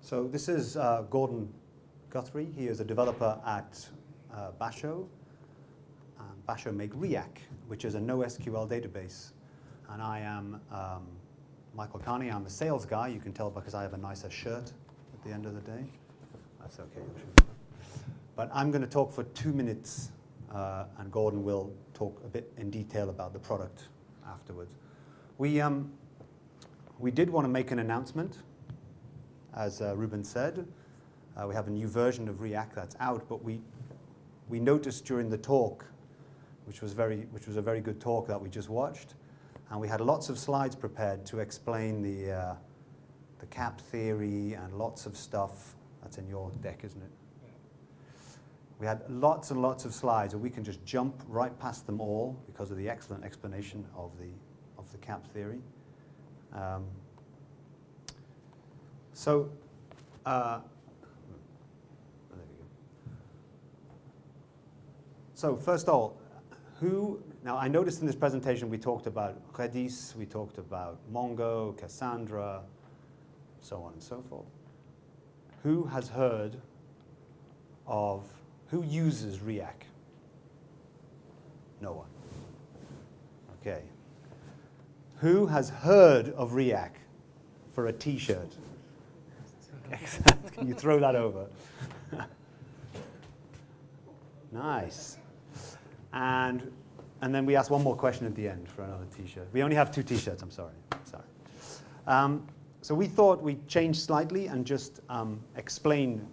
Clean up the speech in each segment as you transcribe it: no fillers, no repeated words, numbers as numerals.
So this is Gordon Guthrie. He is a developer at BASHO. BASHO make Riak, which is a NoSQL database. And I am Michael Carney. I'm a sales guy. You can tell because I have a nicer shirt at the end of the day. That's okay. But I'm going to talk for 2 minutes, and Gordon will talk a bit in detail about the product afterwards. We did want to make an announcement, as Ruben said. We have a new version of Riak that's out, but we noticed during the talk, which was a very good talk that we just watched, and we had lots of slides prepared to explain the Cap theory and lots of stuff. That's in your deck, isn't it? We had lots and lots of slides, and we can just jump right past them all because of the excellent explanation of the Cap theory. There we go. So first of all, now I noticed in this presentation we talked about Redis, we talked about Mongo, Cassandra, so on and so forth. Who has heard of, who uses Riak? No one. Okay. Who has heard of Riak for a t-shirt? Can you throw that over? Nice. And then we asked one more question at the end for another t-shirt. We only have 2 t-shirts, I'm sorry. So we thought we'd change slightly and just explain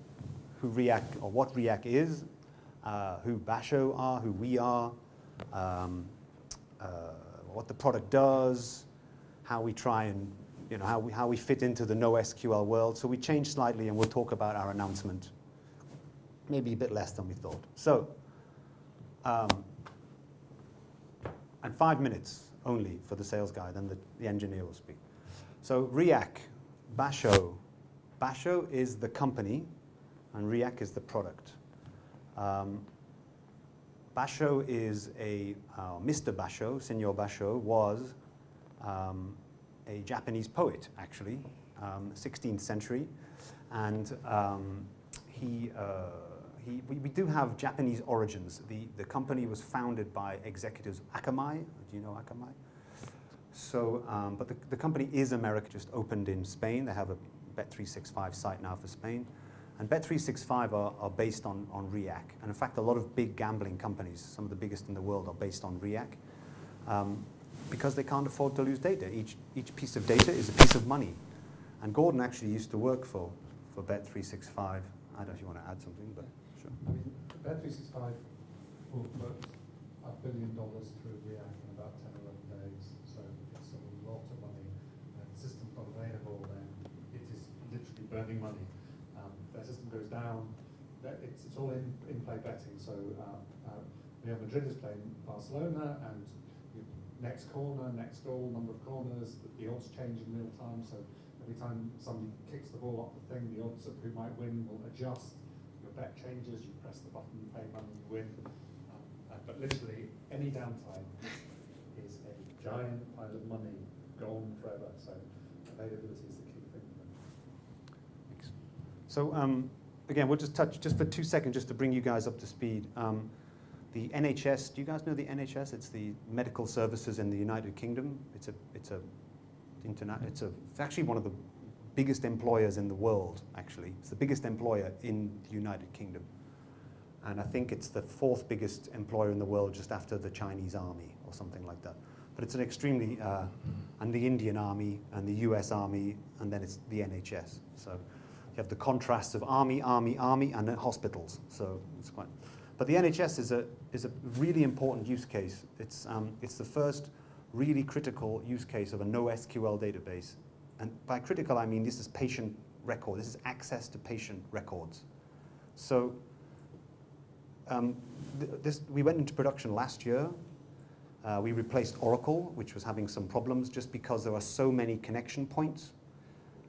who Riak, or what Riak is, who BASHO are, who we are, what the product does, how we try and, how we fit into the NoSQL world. So we changed slightly, and we'll talk about our announcement maybe a bit less than we thought. So, and 5 minutes only for the sales guy, then the engineer will speak. So Riak, BASHO. BASHO is the company, and Riak is the product. BASHO is Mr. BASHO, Senor BASHO, was a Japanese poet, actually, 16th century. And we do have Japanese origins. The company was founded by executives Akamai. Do you know Akamai? So, but the company is American, just opened in Spain. They have a Bet365 site now for Spain. And Bet365 are based on Riak. And in fact, a lot of big gambling companies, some of the biggest in the world, are based on Riak because they can't afford to lose data. Each piece of data is a piece of money. And Gordon actually used to work for Bet365. I don't know if you want to add something, but sure. I mean, Bet365 will put $1 billion through Riak in about 10 or 11 days. So it's a lot of money. And the system's not available, then it is literally burning money. Their system goes down. It's all in-play betting. So Real Madrid is playing Barcelona, and next corner, next goal, number of corners, the odds change in real time. So every time somebody kicks the ball up the thing, the odds of who might win will adjust. Your bet changes. You press the button, you pay money, you win. But literally, any downtime is a giant pile of money gone forever. So availability is the key thing. Thanks. So again, we'll just touch, just for 2 seconds, just to bring you guys up to speed. The NHS, do you guys know the NHS? It's the medical services in the United Kingdom. It's actually one of the biggest employers in the world, actually. It's the biggest employer in the United Kingdom. And I think it's the 4th biggest employer in the world, just after the Chinese army or something like that. But it's an extremely, and the Indian army and the US army, and then it's the NHS. So you have the contrasts of army, and then hospitals. So it's quite, but the NHS is a really important use case. It's the first really critical use case of a NoSQL database. And by critical, I mean this is patient record. This is access to patient records. So we went into production last year. We replaced Oracle, which was having some problems just because there are so many connection points.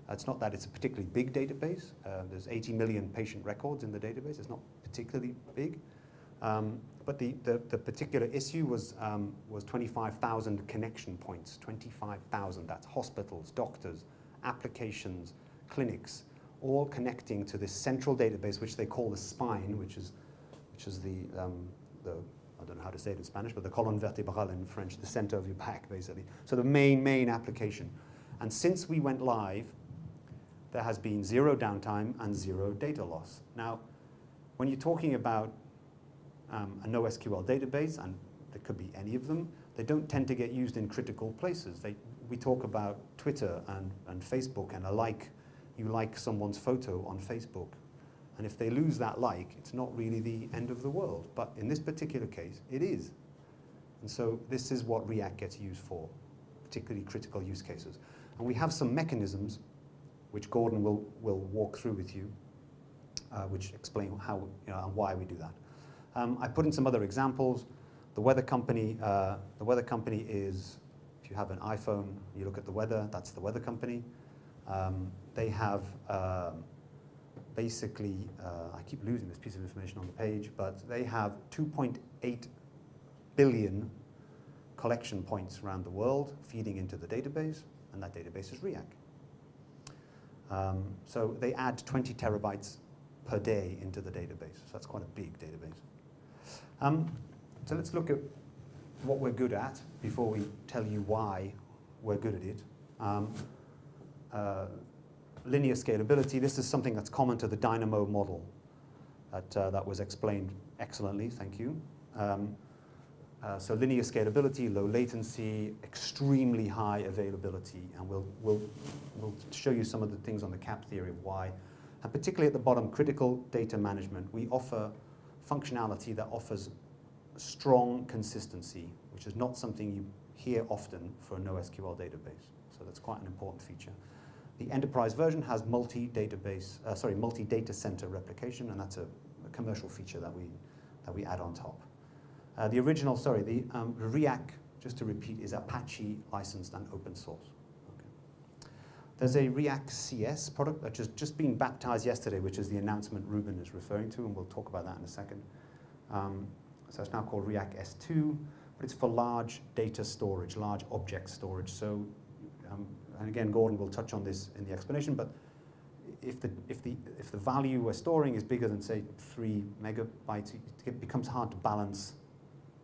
It's not that it's a particularly big database. There's 80 million patient records in the database. It's not particularly big. But the particular issue was 25,000 connection points. 25,000, that's hospitals, doctors, applications, clinics, all connecting to this central database, which they call the spine, which is the I don't know how to say it in Spanish, but the colonne vertébrale in French, the center of your back, basically. So the main application. And since we went live, there has been 0 downtime and 0 data loss. Now, when you're talking about a NoSQL database, and there could be any of them, they don't tend to get used in critical places. We talk about Twitter and Facebook and you like someone's photo on Facebook. And if they lose that it's not really the end of the world. But in this particular case, it is. And so this is what Riak gets used for, particularly critical use cases. And we have some mechanisms which Gordon will walk through with you, which explain how, and why we do that. I put in some other examples. The weather company is, if you have an iPhone, you look at the weather, that's the weather company. They have basically, I keep losing this piece of information on the page, but they have 2.8 billion collection points around the world feeding into the database, and that database is Riak. So they add 20 terabytes per day into the database, so that's quite a big database. So let's look at what we're good at before we tell you why we're good at it. Linear scalability, this is something that's common to the Dynamo model that was explained excellently, thank you. So linear scalability, low latency, extremely high availability, and we'll show you some of the things on the Cap theory of why. And particularly at the bottom, critical data management. We offer functionality that offers strong consistency, which is not something you hear often for a NoSQL database. So that's quite an important feature. The enterprise version has multi-data center replication, and that's a commercial feature that we add on top. The Riak, just to repeat, is Apache licensed and open source. Okay. There's a Riak CS product that just been baptized yesterday, which is the announcement Ruben is referring to, and we'll talk about that in a second. So it's now called Riak S2, but it's for large data storage, large object storage. So, and again, Gordon will touch on this in the explanation, but if the value we're storing is bigger than, say, 3 megabytes, it becomes hard to balance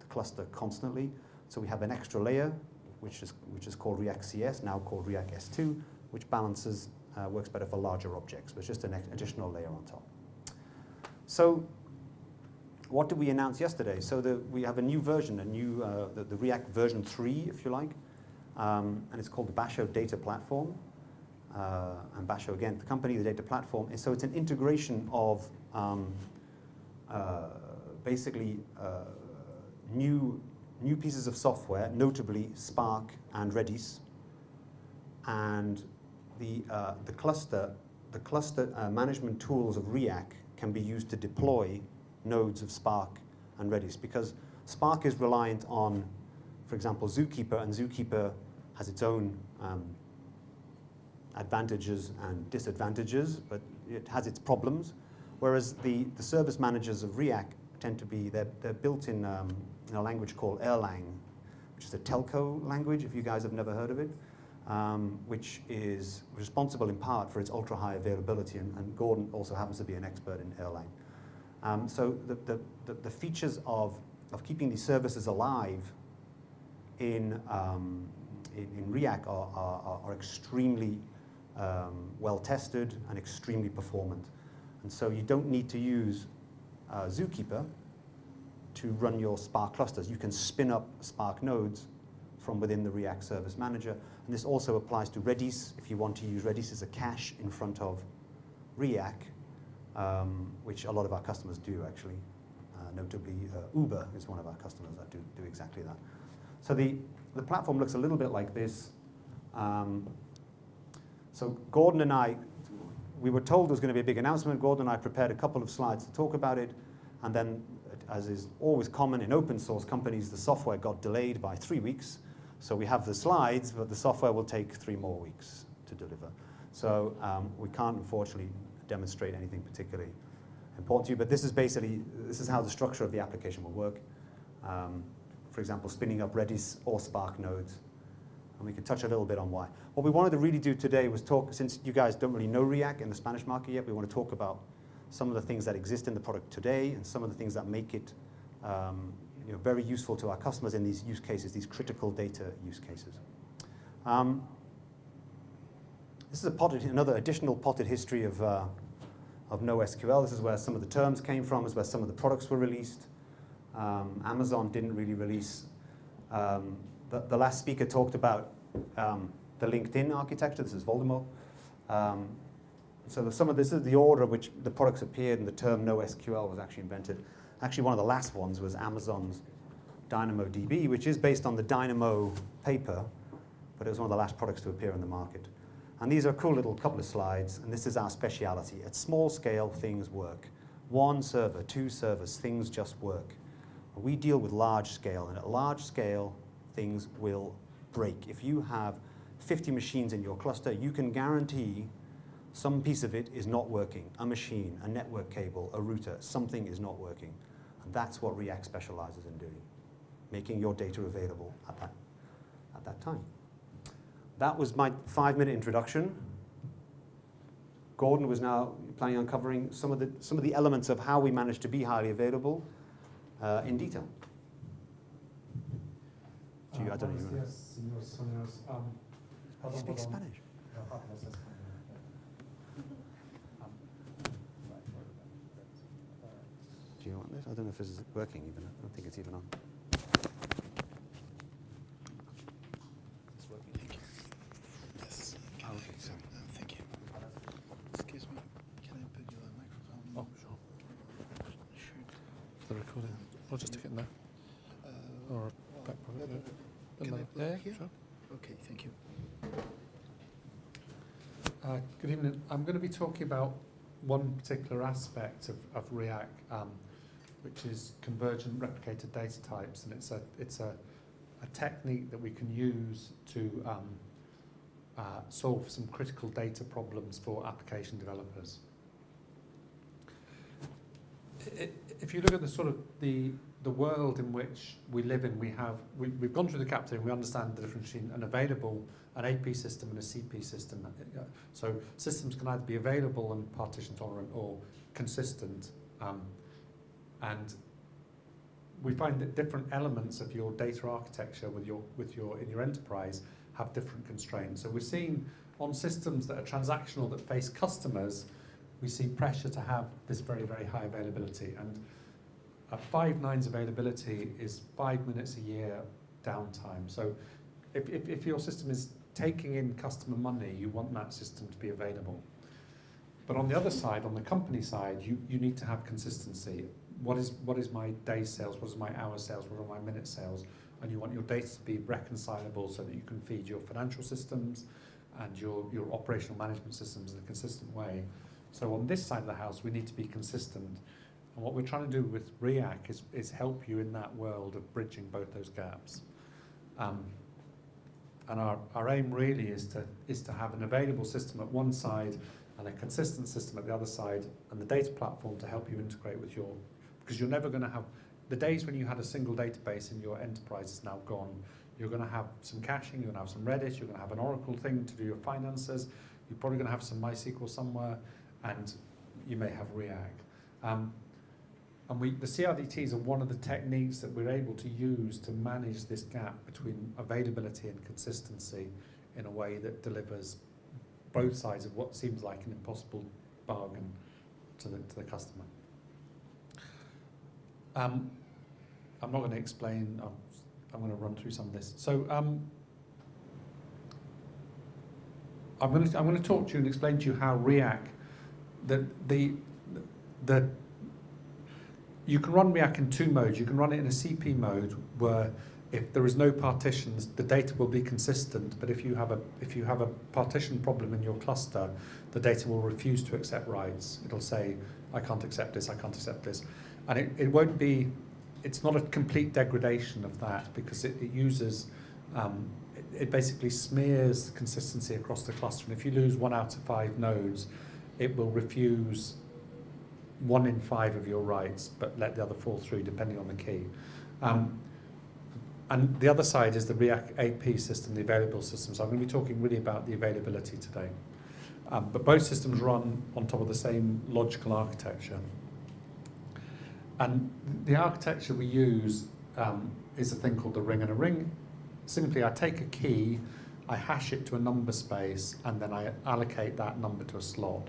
the cluster constantly. So we have an extra layer, which is called Riak CS, now called Riak S2, which balances, works better for larger objects, but it's just an additional layer on top. So what did we announce yesterday? So we have a new version, the Riak version 3, if you like, and it's called the BASHO data platform. And BASHO, again, the company, the data platform. And so it's an integration of basically new pieces of software, notably Spark and Redis, and the cluster management tools of Riak can be used to deploy nodes of Spark and Redis, because Spark is reliant on, for example, Zookeeper, and Zookeeper has its own advantages and disadvantages, but it has its problems. Whereas the service managers of Riak tend to be, they're built in a language called Erlang, which is a telco language, if you guys have never heard of it, which is responsible in part for its ultra-high availability, and Gordon also happens to be an expert in Erlang. So the features of keeping these services alive in Riak are extremely well tested and extremely performant. And so you don't need to use Zookeeper to run your Spark clusters. You can spin up Spark nodes from within the Riak Service Manager. And this also applies to Redis, if you want to use Redis as a cache in front of Riak, which a lot of our customers do, actually. Notably, Uber is one of our customers that do exactly that. So the platform looks a little bit like this. So Gordon and I, we were told there was going to be a big announcement. Gordon and I prepared a couple of slides to talk about it. And then, as is always common in open source companies, the software got delayed by 3 weeks. So we have the slides, but the software will take 3 more weeks to deliver. So we can't, unfortunately, demonstrate anything particularly important to you. But this is how the structure of the application will work. For example, spinning up Redis or Spark nodes. and we can touch a little bit on why. What we wanted to really do today was talk, since you guys don't really know Riak in the Spanish market yet, we want to talk about some of the things that exist in the product today and some of the things that make it very useful to our customers in these use cases, these critical data use cases. This is another additional potted history of NoSQL. This is where some of the terms came from, this is where some of the products were released. Amazon didn't really release. The last speaker talked about the LinkedIn architecture. This is Voldemort. So this is the order which the products appeared, and the term NoSQL was actually invented. Actually, one of the last ones was Amazon's DynamoDB, which is based on the Dynamo paper, but it was one of the last products to appear in the market. And these are a cool little couple of slides, and this is our speciality. At small scale, things work. 1 server, 2 servers, things just work. We deal with large scale, and at large scale, things will break. If you have 50 machines in your cluster, you can guarantee some piece of it is not working. A machine, a network cable, a router, something is not working. And that's what Riak specializes in doing, making your data available at that time. That was my 5-minute introduction. Gordon was now planning on covering some of the elements of how we managed to be highly available in detail. I don't know. You speak Spanish. Do you want this? I don't know if this is working even. I don't think it's even on. It's working. Thank you. Yes. Oh, okay, sorry. Thank you. Excuse me. Can I put your microphone? Oh, sure. The recording. I'll just stick it in there. Or back pocket. Can I put it here? Sure. Okay, thank you. Good evening. I'm going to be talking about one particular aspect of Riak, which is convergent replicated data types, and it's a technique that we can use to solve some critical data problems for application developers. If you look at the sort of the world in which we live in, we've gone through the Cap Theorem, we understand the difference between an available, an AP system and a CP system. So systems can either be available and partition tolerant or consistent. And we find that different elements of your data architecture in your enterprise have different constraints. So we're seeing on systems that are transactional that face customers, we see pressure to have this very, very high availability. And 5 nines availability is 5 minutes a year downtime. So if your system is taking in customer money, you want that system to be available. But on the other side, on the company side, you need to have consistency. What is my day sales? What is my hour sales? What are my minute sales? And you want your data to be reconcilable so that you can feed your financial systems and your operational management systems in a consistent way. So on this side of the house, we need to be consistent. And what we're trying to do with Riak is help you in that world of bridging both those gaps. And our aim really is to have an available system at one side and a consistent system at the other side, and the data platform to help you integrate with because you're never going to have, the days when you had a single database in your enterprise is now gone. You're going to have some caching, you're going to have some Redis, you're going to have an Oracle thing to do your finances, you're probably going to have some MySQL somewhere, and you may have Riak. And the CRDTs are one of the techniques that we're able to use to manage this gap between availability and consistency in a way that delivers both sides of what seems like an impossible bargain to the customer. I'm not going to explain, I'm going to run through some of this. So I'm going to talk to you and explain to you how Riak, you can run Riak in 2 modes. You can run it in a CP mode where if there is no partitions, the data will be consistent. But if you have a partition problem in your cluster, the data will refuse to accept writes. It'll say, I can't accept this, I can't accept this. And it won't be, it's not a complete degradation of that because it uses, it basically smears consistency across the cluster. And if you lose 1 out of 5 nodes, it will refuse 1 in 5 of your writes, but let the other fall through depending on the key. And the other side is the Riak AP system, the available system. So I'm going to be talking really about the availability today. But both systems run on top of the same logical architecture. And the architecture we use is a thing called the ring and a ring. Simply, I take a key, I hash it to a number space, and then I allocate that number to a slot.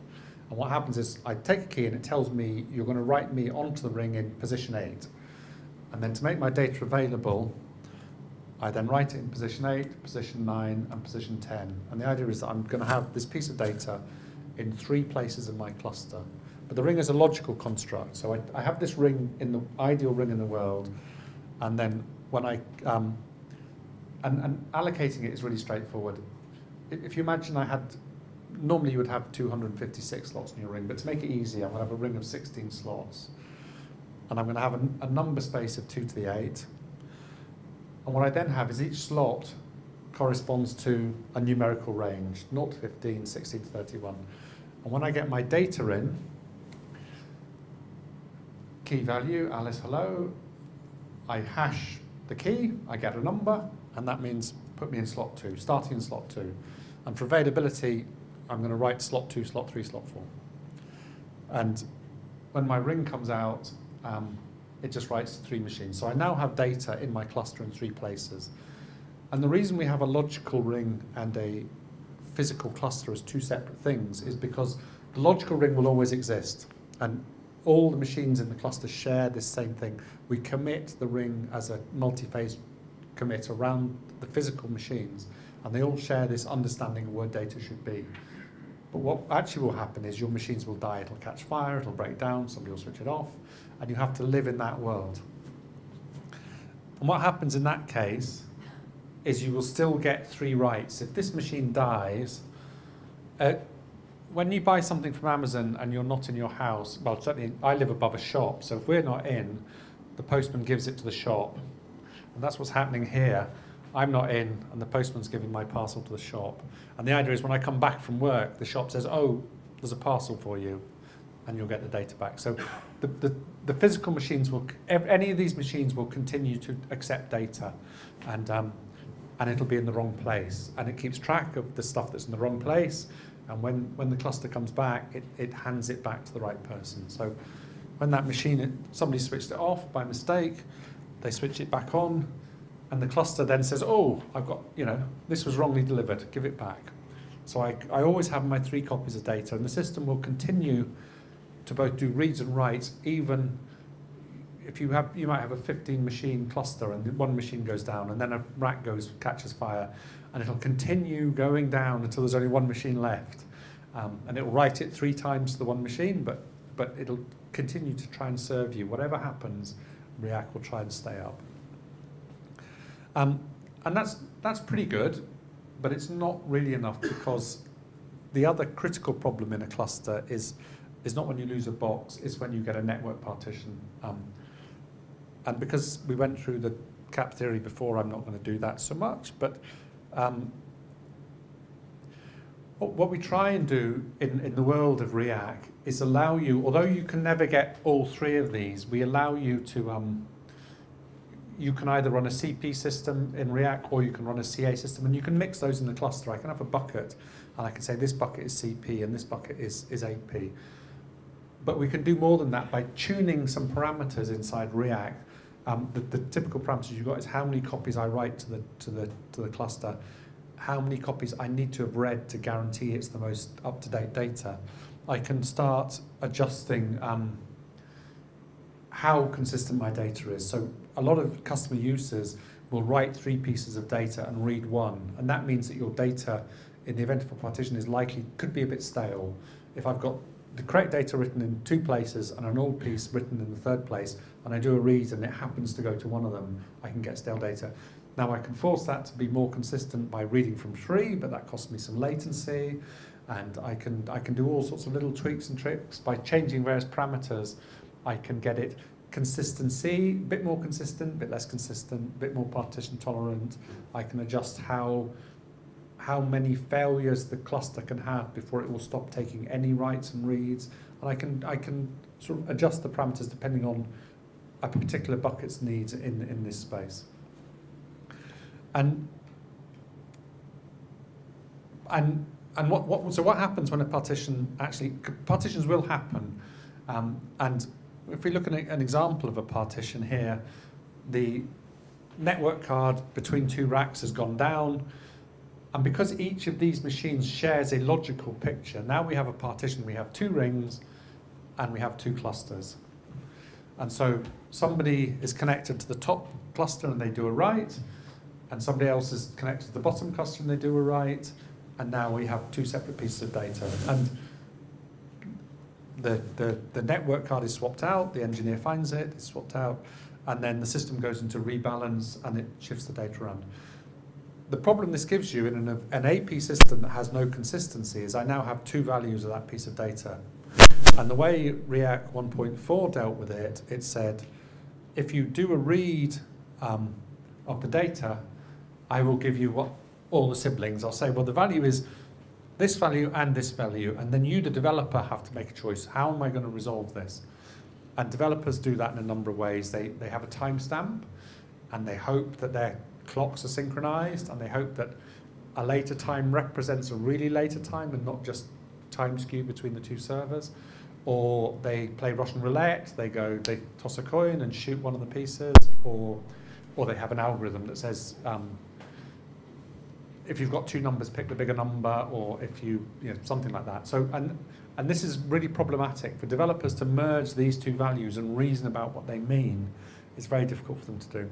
And what happens is I take a key and it tells me you're going to write me onto the ring in position 8. And then to make my data available, I then write it in position 8, position 9, and position 10. And the idea is that I'm going to have this piece of data in 3 places in my cluster. But the ring is a logical construct. So I have this ring, in the ideal ring in the world, and then when I... And allocating it is really straightforward. If you imagine I had... Normally you would have 256 slots in your ring, but to make it easy, I'm going to have a ring of 16 slots. And I'm going to have a number space of 2 to the 8. And what I then have is each slot corresponds to a numerical range, 0 to 15, 16 to 31. And when I get my data in, key value, Alice, hello, I hash the key, I get a number, and that means put me in slot 2, starting in slot 2. And for availability, I'm going to write slot 2, slot 3, slot 4. And when my ring comes out, it just writes to 3 machines. So I now have data in my cluster in 3 places. And the reason we have a logical ring and a physical cluster as 2 separate things is because the logical ring will always exist. And all the machines in the cluster share this same thing. We commit the ring as a multi-phase commit around the physical machines, and they all share this understanding of where data should be. But what actually will happen is your machines will die, it'll catch fire, it'll break down, somebody will switch it off, and you have to live in that world. And what happens in that case is you will still get 3 writes. If this machine dies, when you buy something from Amazon and you're not in your house, well, certainly I live above a shop, so if we're not in, the postman gives it to the shop. And that's what's happening here. I'm not in, and the postman's giving my parcel to the shop. And the idea is when I come back from work, the shop says, oh, there's a parcel for you, and you'll get the data back. So the physical machines will, any of these machines will continue to accept data, and it'll be in the wrong place. And it keeps track of the stuff that's in the wrong place, and when the cluster comes back, it hands it back to the right person. So when that machine, somebody switched it off by mistake, they switch it back on, and the cluster then says, oh, I've got, this was wrongly delivered, give it back. So I always have my 3 copies of data, and the system will continue to both do reads and writes, even if you might have a 15 machine cluster and one machine goes down and then a rack catches fire, and it'll continue going down until there's only 1 machine left. And it'll write it 3 times to the 1 machine, but it'll continue to try and serve you. Whatever happens, Riak will try and stay up. And that's pretty good, but it's not really enough, because the other critical problem in a cluster is not when you lose a box, it's when you get a network partition. And because we went through the Cap theory before, I'm not going to do that so much, but what we try and do in the world of Riak is allow you, although you can never get all 3 of these, we allow you to, you can either run a CP system in Riak or you can run a CA system, and you can mix those in the cluster. I can have a bucket, and I can say this bucket is CP and this bucket is AP. But we can do more than that by tuning some parameters inside Riak. The typical parameters you've got is how many copies I write to the cluster, how many copies I need to have read to guarantee it's the most up-to-date data. I can start adjusting how consistent my data is. So a lot of customer users will write 3 pieces of data and read 1, and that means that your data in the event of a partition could be a bit stale. If I've got the correct data written in 2 places and an old piece written in the 3rd place, and I do a read and it happens to go to one of them, I can get stale data. Now I can force that to be more consistent by reading from 3, but that costs me some latency, and I can do all sorts of little tweaks and tricks. By changing various parameters, I can get it consistency, a bit more consistent, a bit less consistent, a bit more partition tolerant. I can adjust how many failures the cluster can have before it will stop taking any writes and reads, and I can sort of adjust the parameters depending on a particular bucket's needs in this space. And what happens when a partition partitions will happen, and if we look at an example of a partition here, the network card between two racks has gone down, and because each of these machines shares a logical picture, now we have a partition, we have two rings, and we have two clusters. And so somebody is connected to the top cluster and they do a write, and somebody else is connected to the bottom cluster and they do a write, and now we have two separate pieces of data. And the network card is swapped out, the engineer finds it, it's swapped out, and then the system goes into rebalance and it shifts the data around. The problem this gives you in an AP system that has no consistency is I now have two values of that piece of data. And the way Riak 1.4 dealt with it, it said, if you do a read of the data, I will give you all the siblings. I'll say, well, the value is this value and this value, and then you, the developer, have to make a choice. How am I going to resolve this? And developers do that in a number of ways. They have a timestamp, and they hope that their clocks are synchronized, and they hope that a later time represents a really later time and not just time skew between the two servers. Or they play Russian roulette, they toss a coin and shoot one of the pieces, or they have an algorithm that says, if you've got two numbers, pick the bigger number, or if you know, something like that. So, and this is really problematic for developers to merge these two values and reason about what they mean. It's very difficult for them to do.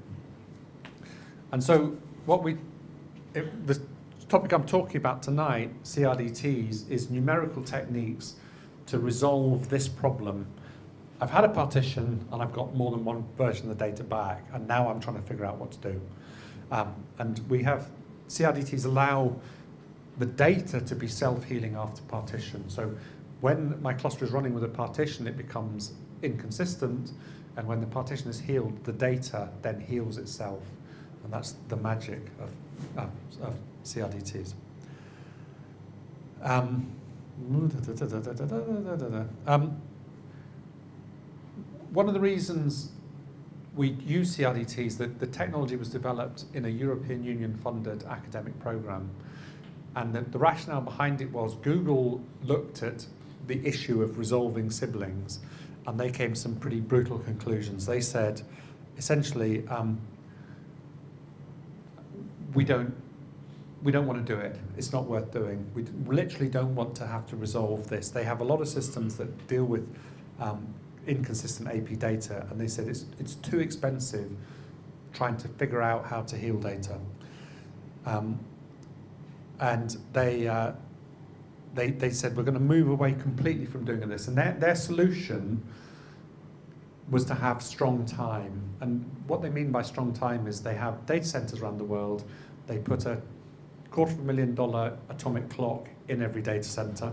And so the topic I'm talking about tonight, CRDTs, is numerical techniques to resolve this problem. I've had a partition and I've got more than one version of the data back, and now I'm trying to figure out what to do. And we have CRDTs allow the data to be self-healing after partition. So when my cluster is running with a partition, it becomes inconsistent, and when the partition is healed, the data then heals itself. And that's the magic of CRDTs. One of the reasons we use CRDTs, that the technology was developed in a European Union funded academic program, and the rationale behind it was Google looked at the issue of resolving siblings, and they came to some pretty brutal conclusions. They said, essentially, we don't want to do it. It's not worth doing. We literally don't want to have to resolve this. They have a lot of systems that deal with inconsistent AP data, and they said it's too expensive trying to figure out how to heal data. And they said, we're going to move away completely from doing this. And their solution was to have strong time. And what they mean by strong time is they have data centers around the world. They put a $250,000 atomic clock in every data center.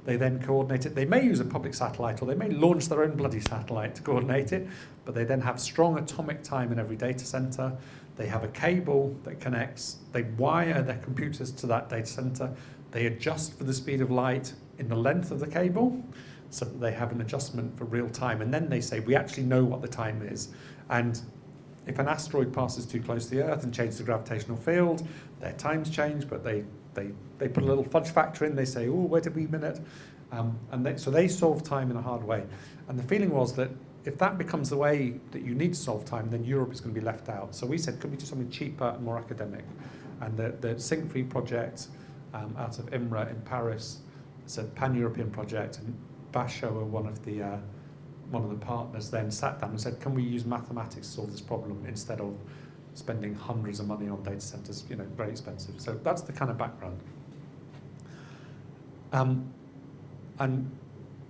They then coordinate it. They may use a public satellite, or they may launch their own bloody satellite to coordinate it, but they then have strong atomic time in every data center. They have a cable that connects. They wire their computers to that data center. They adjust for the speed of light in the length of the cable, so that they have an adjustment for real time. And then they say, we actually know what the time is. And if an asteroid passes too close to the Earth and changes the gravitational field, their times change, but they put a little fudge factor in. They say, oh, wait a wee minute. So they solve time in a hard way. And the feeling was that if that becomes the way that you need to solve time, then Europe is going to be left out. So we said, could we do something cheaper and more academic? And the Sync-Free project out of IMRA in Paris, it's a pan-European project, and BASHO, one of the partners, then sat down and said, can we use mathematics to solve this problem instead of spending hundreds of money on data centers, very expensive. So that's the kind of background. And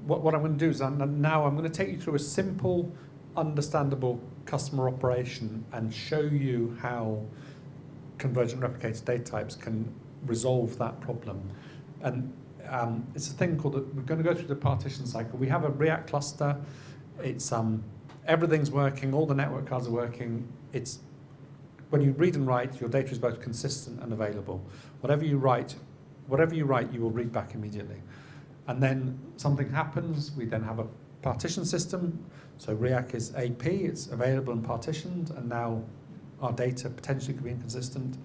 what I'm going to do is now I'm going to take you through a simple, understandable customer operation and show you how convergent replicated data types can resolve that problem. And it's a thing called, we're going to go through the partition cycle. We have a Riak cluster. It's everything's working, all the network cards are working. It's when you read and write, your data is both consistent and available. Whatever you write, you will read back immediately. And then something happens. We then have a partition system. So Riak is AP, it's available and partitioned, and now our data potentially could be inconsistent.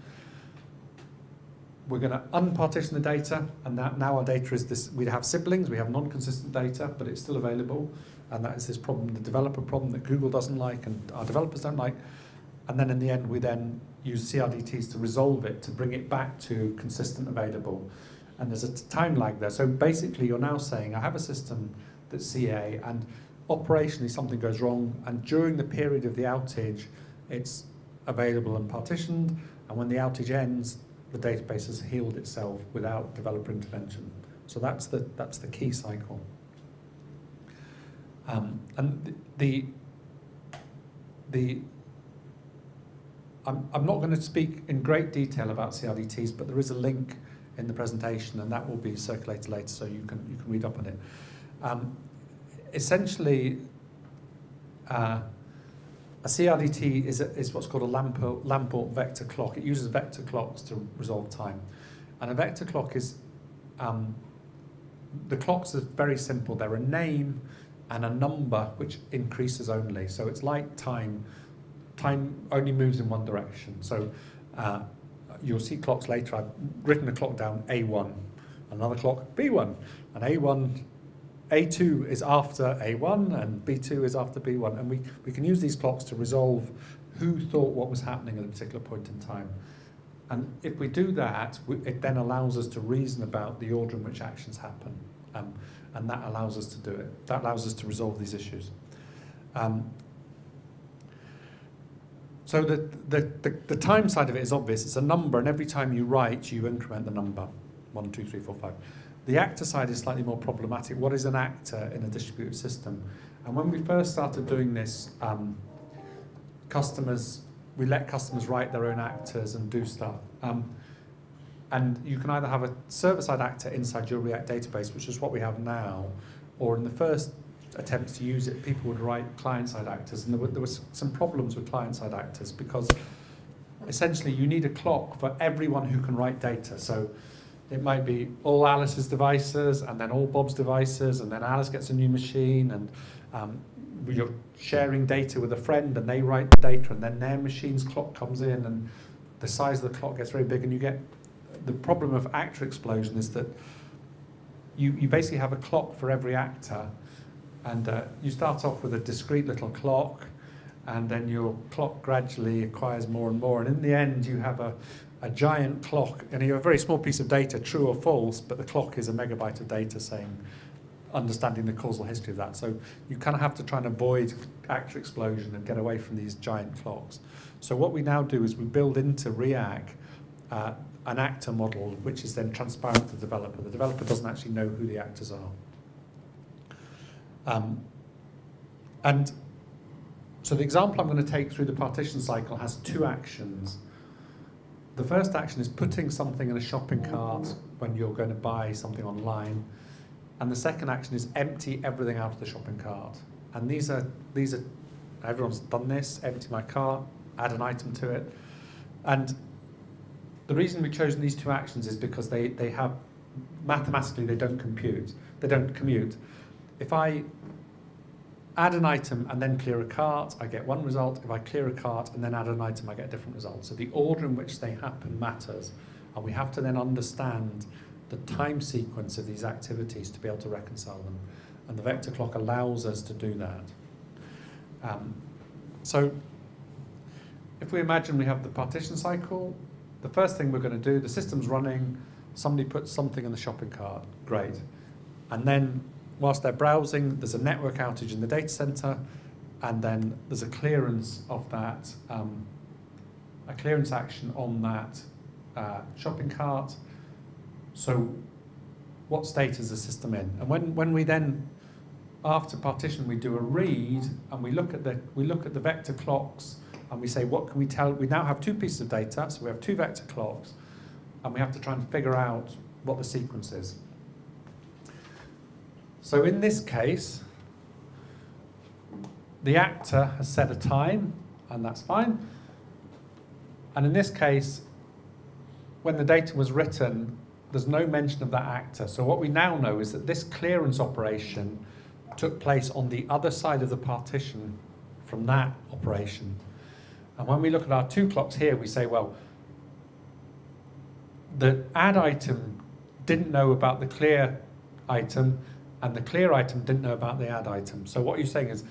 We're going to unpartition the data, and that now our data is this. We have siblings, we have non-consistent data, but it's still available, and that is this problem, the developer problem that Google doesn't like and our developers don't like. And then in the end, we then use CRDTs to resolve it, to bring it back to consistent available. And there's a time lag there. So basically, you're now saying, I have a system that's CA, and operationally something goes wrong, and during the period of the outage, it's available and partitioned, and when the outage ends, the database has healed itself without developer intervention. So that's the key cycle. And I'm not going to speak in great detail about CRDTs, but there is a link in the presentation, and that will be circulated later, so you can read up on it. Essentially, a CRDT is what's called a Lamport vector clock. It uses vector clocks to resolve time. And a vector clock is, the clocks are very simple. They're a name and a number which increases only. So it's like time. Time only moves in one direction. So you'll see clocks later. I've written a clock down, A1, another clock, B1, and A2 is after A1 and B2 is after B1, and we can use these clocks to resolve who thought what was happening at a particular point in time. And if we do that, it then allows us to reason about the order in which actions happen, and that allows us to do it. That allows us to resolve these issues. So the time side of it is obvious. It's a number, and every time you write, you increment the number, 1, 2, 3, 4, 5. The actor side is slightly more problematic. What is an actor in a distributed system? And when we first started doing this, we let customers write their own actors and do stuff. And you can either have a server-side actor inside your React database, which is what we have now, or in the first attempts to use it, people would write client-side actors. And there was some problems with client-side actors because essentially you need a clock for everyone who can write data. So it might be all Alice's devices and then all Bob's devices, and then Alice gets a new machine, and you're sharing data with a friend and they write the data, and then their machine's clock comes in and the size of the clock gets very big, and you get the problem of actor explosion is that you basically have a clock for every actor, and you start off with a discrete little clock, and then your clock gradually acquires more and more, and in the end you have a giant clock, and you have a very small piece of data, true or false, but the clock is a megabyte of data saying, understanding the causal history of that. So you kind of have to try and avoid actor explosion and get away from these giant clocks. So what we now do is we build into Riak an actor model, which is then transparent to the developer. The developer doesn't actually know who the actors are. And so the example I'm going to take through the partition cycle has two actions. The first action is putting something in a shopping cart when you're going to buy something online. And the second action is empty everything out of the shopping cart. And these are everyone's done this, empty my cart, add an item to it. And the reason we've chosen these two actions is because they have, mathematically they don't compute. They don't commute. If I add an item and then clear a cart, I get one result. If I clear a cart and then add an item, I get a different result. So the order in which they happen matters, and we have to then understand the time sequence of these activities to be able to reconcile them. And the vector clock allows us to do that. So if we imagine we have the partition cycle, the first thing we're going to do, the system's running, somebody puts something in the shopping cart, great. And then whilst they're browsing, there's a network outage in the data center, and then there's a clearance of that, a clearance action on that shopping cart. So what state is the system in? And when we then, after partition, we do a read, and we look at the vector clocks, and we say, what can we tell? We now have two pieces of data, so we have two vector clocks, and we have to try and figure out what the sequence is. So in this case, the actor has set a time, and that's fine. And in this case, when the data was written, there's no mention of that actor. So what we now know is that this clearance operation took place on the other side of the partition from that operation. And when we look at our 2 clocks here, we say, well, the add item didn't know about the clear item, and the clear item didn't know about the add item. So what you're saying is,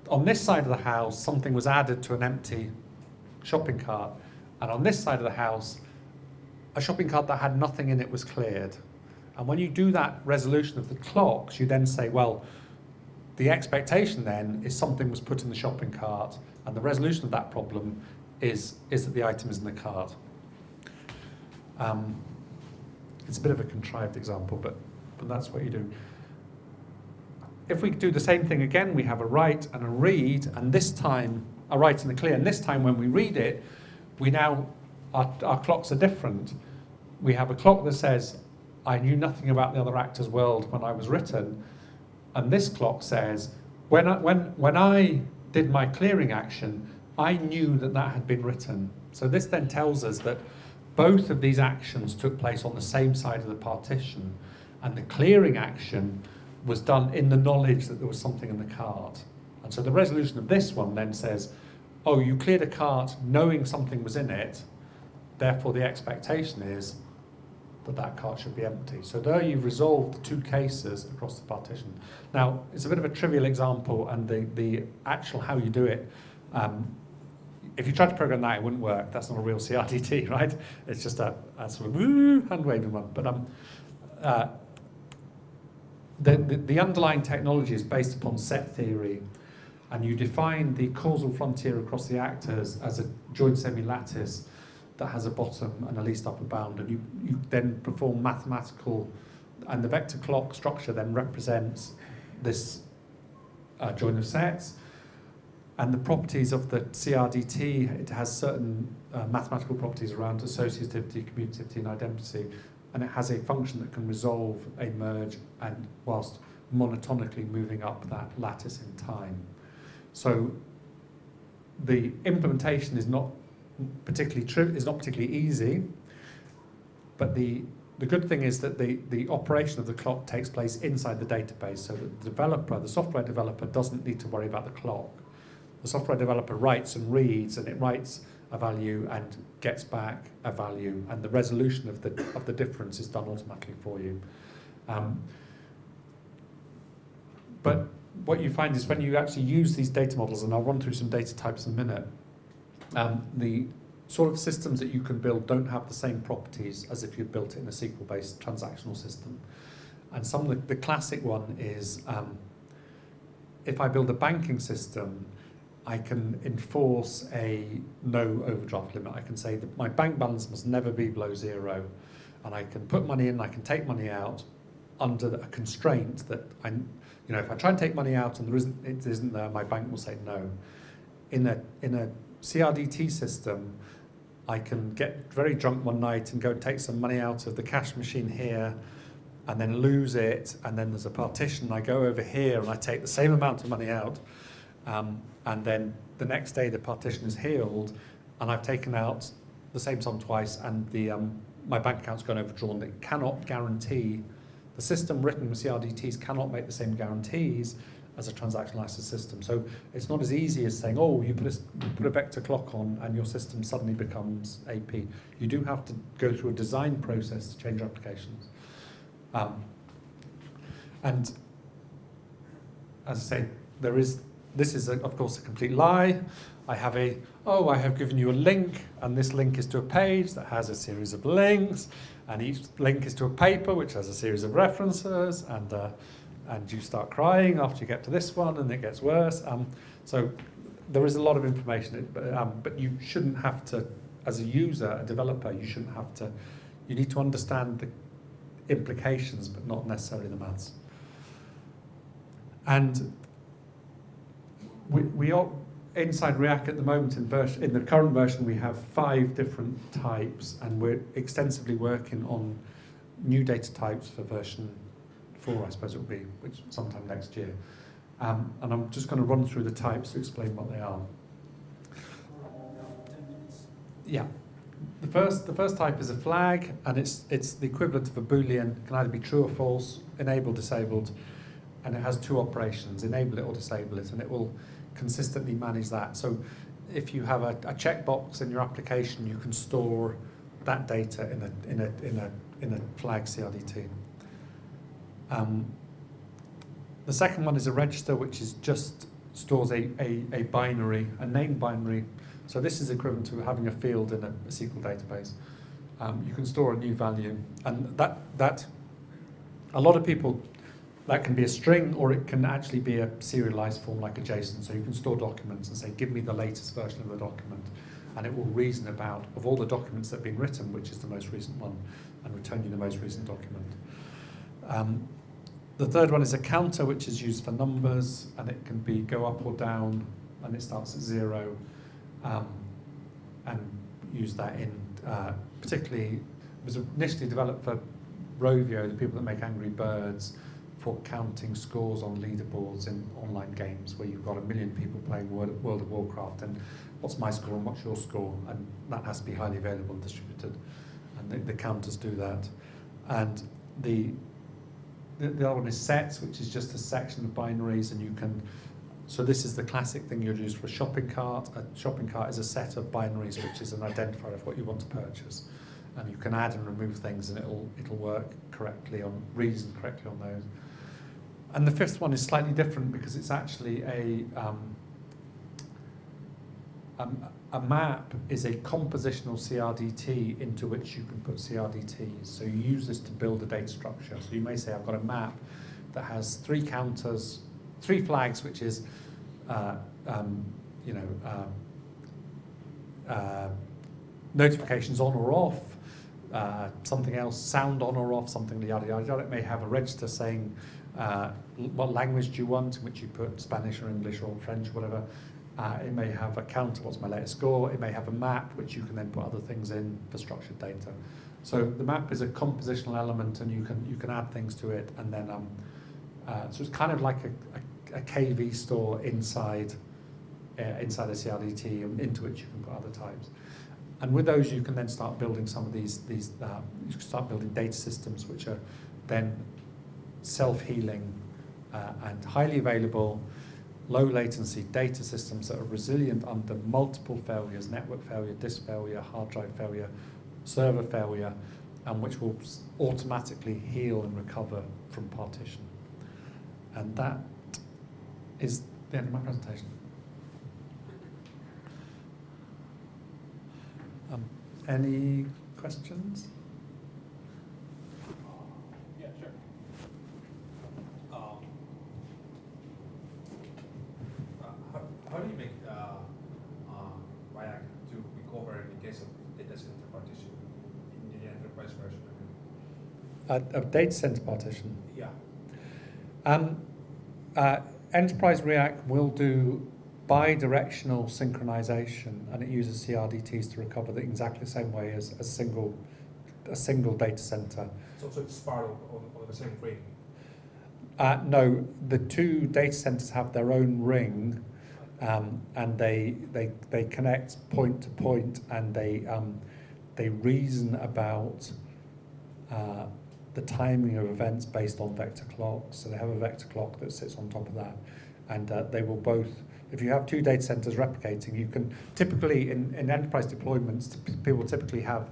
on this side of the house, something was added to an empty shopping cart, and on this side of the house, a shopping cart that had nothing in it was cleared. And when you do that resolution of the clocks, you then say, well, the expectation then is something was put in the shopping cart, and the resolution of that problem is that the item is in the cart. It's a bit of a contrived example, but that's what you do. If we do the same thing again, we have a write and a read, and this time, a write and a clear, and this time when we read it, we now, our clocks are different. We have a clock that says, I knew nothing about the other actor's world when I was written, and this clock says, when I did my clearing action, I knew that that had been written. So this then tells us that both of these actions took place on the same side of the partition, and the clearing action was done in the knowledge that there was something in the cart. And so the resolution of this one then says, oh, you cleared a cart knowing something was in it, therefore the expectation is that that cart should be empty. So there you've resolved the 2 cases across the partition. Now, it's a bit of a trivial example, and the actual how you do it, if you tried to program that, it wouldn't work. That's not a real CRDT, right? It's just a sort of hand-waving one. But the underlying technology is based upon set theory, and you define the causal frontier across the actors as a joint semi-lattice that has a bottom and a least upper bound, and you then perform mathematical, and the vector clock structure then represents this join of sets, and the properties of the CRDT, it has certain mathematical properties around associativity, commutativity, and identity, and it has a function that can resolve a merge and whilst monotonically moving up that lattice in time. So the implementation is not particularly easy, but the good thing is that the operation of the clock takes place inside the database, so that the developer, the software developer, doesn't need to worry about the clock. The software developer writes and reads, and it writes a value and gets back a value, and the resolution of the difference is done automatically for you. But what you find is when you actually use these data models, and I'll run through some data types in a minute, the sort of systems that you can build don't have the same properties as if you built it in a SQL-based transactional system. And some of the classic one is, if I build a banking system, I can enforce a no overdraft limit. I can say that my bank balance must never be below 0, and I can put money in, I can take money out under a constraint that if I try and take money out and it isn't there, my bank will say no. In a CRDT system, I can get very drunk one night and go and take some money out of the cash machine here, and then lose it, and then there's a partition. I go over here and I take the same amount of money out, and then the next day the partition is healed, and I've taken out the same sum twice, and my bank account's gone overdrawn. It cannot guarantee, the system written with CRDTs cannot make the same guarantees as a transactional access system. So it's not as easy as saying, oh, you put a vector clock on and your system suddenly becomes AP. You do have to go through a design process to change applications. And as I say, this is of course a complete lie. I have given you a link, and this link is to a page that has a series of links, and each link is to a paper which has a series of references, and you start crying after you get to this one, and it gets worse. So there is a lot of information, but you shouldn't have to, as a user, a developer, you need to understand the implications, but not necessarily the maths. And we are inside Riak at the moment. In the current version, we have 5 different types, and we're extensively working on new data types for version 4, I suppose it will be, which sometime next year. And I'm just going to run through the types to explain what they are. Yeah. The first type is a flag, and it's the equivalent of a Boolean. It can either be true or false, enable, disabled, and it has 2 operations, enable it or disable it, and it will consistently manage that. So if you have a checkbox in your application, you can store that data in a flag CRDT. The second one is a register, which is just stores a binary, a named binary. So this is equivalent to having a field in a SQL database. You can store a new value, and that a lot of people, that can be a string, or it can actually be a serialized form like a JSON. So you can store documents and say, give me the latest version of the document, and it will reason about, of all the documents that have been written, which is the most recent one, and return you the most recent document. The third one is a counter, which is used for numbers, and it can be go up or down, and it starts at 0, and use that in, particularly, it was initially developed for Rovio, the people that make Angry Birds, for counting scores on leaderboards in online games where you've got 1 million people playing World of Warcraft, and what's my score and what's your score, and that has to be highly available and distributed, and the counters do that. And the other one is sets, which is just a section of binaries, and you can, so this is the classic thing you'd use for a shopping cart. A shopping cart is a set of binaries, which is an identifier of what you want to purchase, and you can add and remove things, and it'll work correctly on, reason correctly on those. And the fifth one is slightly different because it's actually a map is a compositional CRDT into which you can put CRDTs. So you use this to build a data structure. So you may say, I've got a map that has 3 counters, 3 flags, which is, notifications on or off, something else, sound on or off, something yada yada yada. It may have a register saying what language do you want, in which you put Spanish or English or French, whatever. It may have a counter, what's my latest score. It may have a map, which you can then put other things in for structured data. So the map is a compositional element, and you can add things to it, and then so it's kind of like a KV store inside a CRDT, into which you can put other types. And with those, you can then start building some of these you can start building data systems which are then self-healing and highly available, low latency data systems that are resilient under multiple failures, network failure, disk failure, hard drive failure, server failure, and which will automatically heal and recover from partition. And that is the end of my presentation. Any questions? Yeah, sure. How do you make Riak to recover in case of data center partition in the enterprise version? Of data center partition? Yeah. Enterprise Riak will do bi-directional synchronization, and it uses CRDTs to recover the exactly the same way as a single data center. So it's part of the same ring? No, the 2 data centers have their own ring, and they connect point to point, and they reason about the timing of events based on vector clocks. So they have a vector clock that sits on top of that, and they will both. If you have 2 data centers replicating, you can typically, in enterprise deployments, people typically have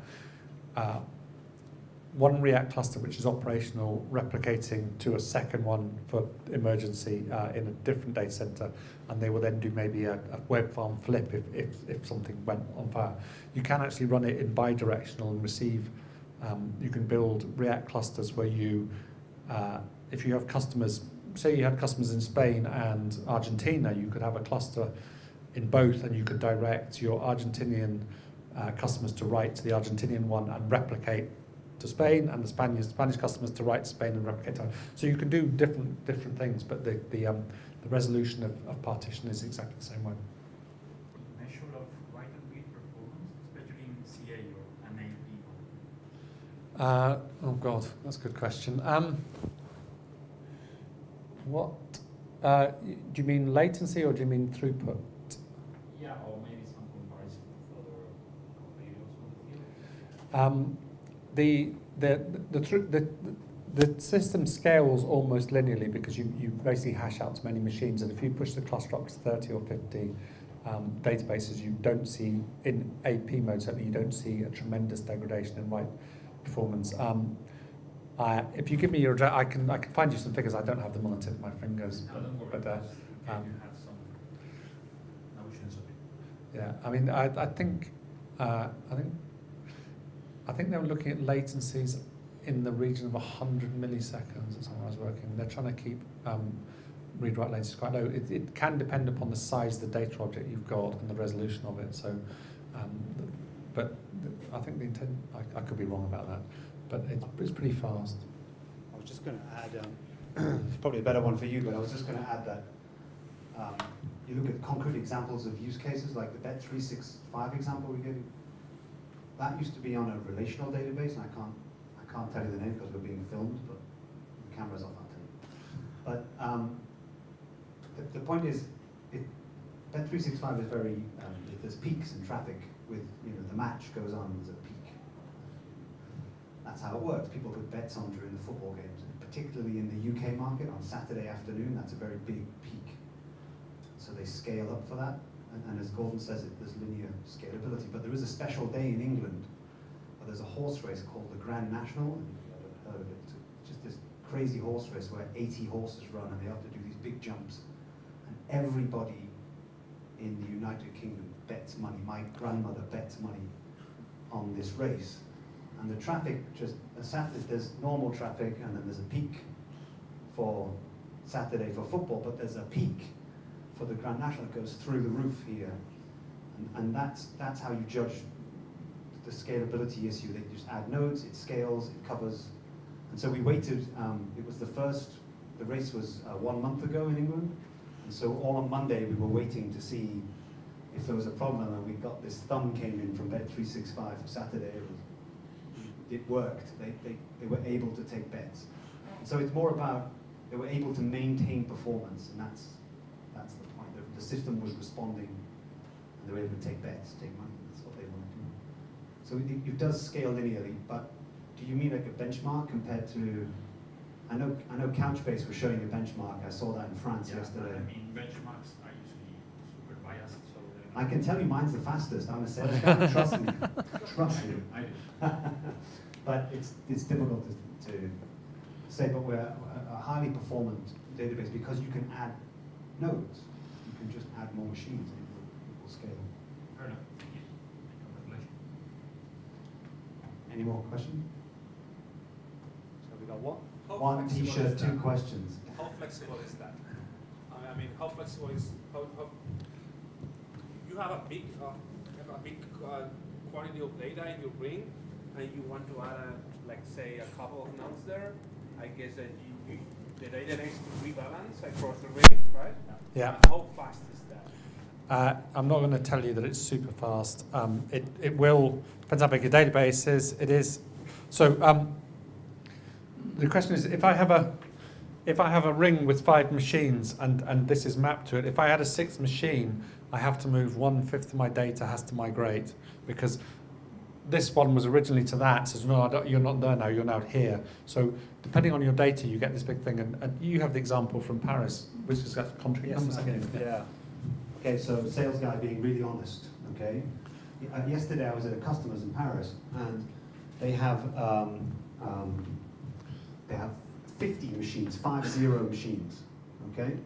one Riak cluster which is operational, replicating to a second one for emergency in a different data center, and they will then do maybe a web farm flip if something went on fire. You can actually run it in bi-directional and receive. You can build Riak clusters where you, if you have customers, say you had customers in Spain and Argentina, you could have a cluster in both, and you could direct your Argentinian customers to write to the Argentinian one and replicate to Spain, and the Spanish customers to write to Spain and replicate to. So you can do different things, but the resolution of partition is exactly the same way. Measure of write and read performance, especially in CA or NAP? Oh God, that's a good question. What do you mean, latency, or do you mean throughput? Yeah, or maybe some comparison with other competitors for the field. The system scales almost linearly because you basically hash out to many machines, and if you push the cluster up to 30 or 50, databases, you don't see, in AP mode certainly, you don't see a tremendous degradation in write performance. If you give me your address, I can find you some figures. I don't have them on the tip of my fingers. No, don't worry. But You have some notions of it. yeah, I mean, I think they were looking at latencies in the region of 100 milliseconds. That's how I was working. They're trying to keep read-write latencies quite low. It can depend upon the size of the data object you've got and the resolution of it. So, but I think the intent, I could be wrong about that, but it's pretty fast. I was just going to add, it's probably a better one for you, but I was just going to add that you look at concrete examples of use cases, like the Bet365 example we gave you. That used to be on a relational database, and I can't tell you the name because we're being filmed, but the camera's off, I'll tell you. But the point is, Bet365 is very, there's peaks in traffic with, the match goes on, there's a peak. That's how it works. People put bets on during the football games, and particularly in the UK market on Saturday afternoon, that's a very big peak. So they scale up for that, and as Gordon says, there's linear scalability. But there is a special day in England where there's a horse race called the Grand National, and you've never heard of it. It's just this crazy horse race where 80 horses run, and they have to do these big jumps. And everybody in the United Kingdom bets money. My grandmother bets money on this race. And the traffic there's normal traffic, and then there's a peak for Saturday for football, but there's a peak for the Grand National that goes through the roof here. And that's how you judge the scalability issue. They just add nodes, it scales, it covers. And so we waited, it was the race was 1 month ago in England. And so all on Monday we were waiting to see if there was a problem, and we got this thumb came in from Bet365 for Saturday. It worked. They were able to take bets. And so it's more about they were able to maintain performance, and that's the point. The system was responding, and they were able to take bets, take money. That's what they want to do. So it does scale linearly, but do you mean like a benchmark compared to? I know Couchbase was showing a benchmark. I saw that in France yesterday. I mean, benchmarks are usually super biased, so I can tell you mine's the fastest. I'm a sales guy. Trust me. Trust me. I do. But it's difficult to say, but we're a highly performant database because you can add nodes. You can just add more machines and it will scale. Fair enough. Thank you. Congratulations. Any more questions? So we got what? How One flexible t-shirt, is 2 that? questions. How flexible is that? I mean, how flexible is how you have a big quantity of data in your ring, and you want to add like say a couple of nodes there. I guess that the data needs to rebalance across the ring, right? Yeah. How fast is that? I'm not going to tell you that it's super fast. It will, depends how big your database is. It is. So the question is, if I have a ring with 5 machines and this is mapped to it, if I add a 6th machine, I have to move 1/5 of my data has to migrate, because this one was originally to that, says no, you're not there now, you're now here. So depending on your data, you get this big thing, and you have the example from Paris, which has got contract numbers again. Yeah. Okay, so sales guy being really honest, okay? Yesterday I was at a customer's in Paris, and they have 50 machines, 50 machines, okay?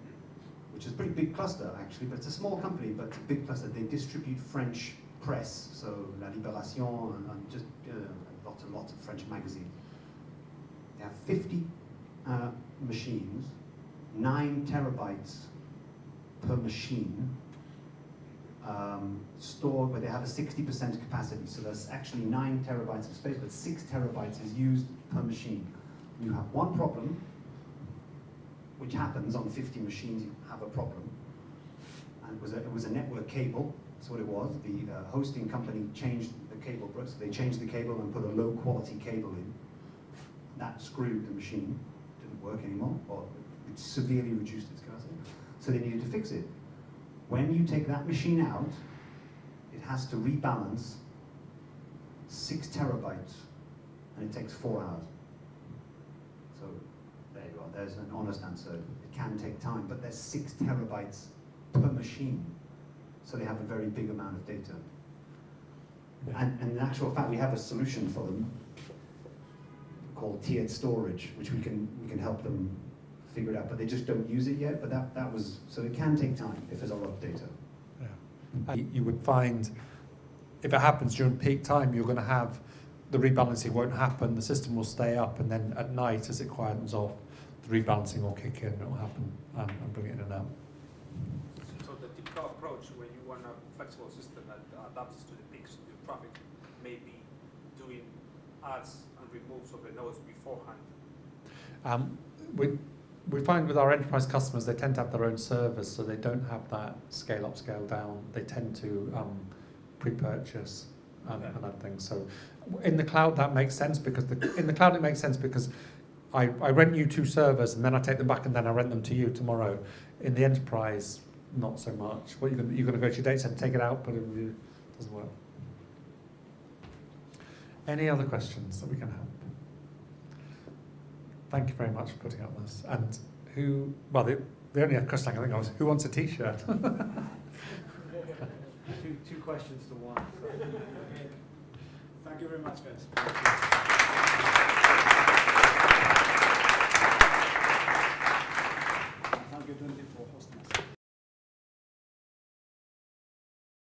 Which is a pretty big cluster actually, but it's a small company, but it's a big cluster. They distribute French press, so La Libération and just lots and lots of French magazines. They have 50 machines, 9 terabytes per machine, stored where they have a 60% capacity. So there's actually 9 terabytes of space, but 6 terabytes is used per machine. You have one problem, which happens on 50 machines, you have a problem. And it was a network cable, that's what it was. The hosting company changed the cable, so they changed the cable and put a low quality cable in. That screwed the machine, didn't work anymore, or it severely reduced its capacity. So they needed to fix it. When you take that machine out, it has to rebalance 6 terabytes, and it takes 4 hours. So there you are, there's an honest answer. It can take time, but there's 6 terabytes per machine. so they have a very big amount of data. Yeah. And in actual fact, we have a solution for them called tiered storage, which we can help them figure it out, but they just don't use it yet. But that was, so it can take time if there's a lot of data. Yeah. You would find, if it happens during peak time, you're going to have, the rebalancing won't happen, the system will stay up, and then at night, as it quietens off, the rebalancing will kick in, it will happen, and bring it in and out. So the typical approach when you want a flexible system that adapts to the peaks of your traffic may be doing adds and removes of the nodes beforehand. We find with our enterprise customers, they tend to have their own servers, so they don't have that scale up, scale down. They tend to pre-purchase and other things. So in the cloud, that makes sense because in the cloud it makes sense because I rent you 2 servers and then I take them back and then I rent them to you tomorrow. In the enterprise, not so much. Well, you're going to go to your data center, take it out, but it doesn't work. Any other questions that we can help? Thank you very much for putting up this. And who, well, the only question I can think of is, who wants a t-shirt? Two questions to one. Thank you very much, guys.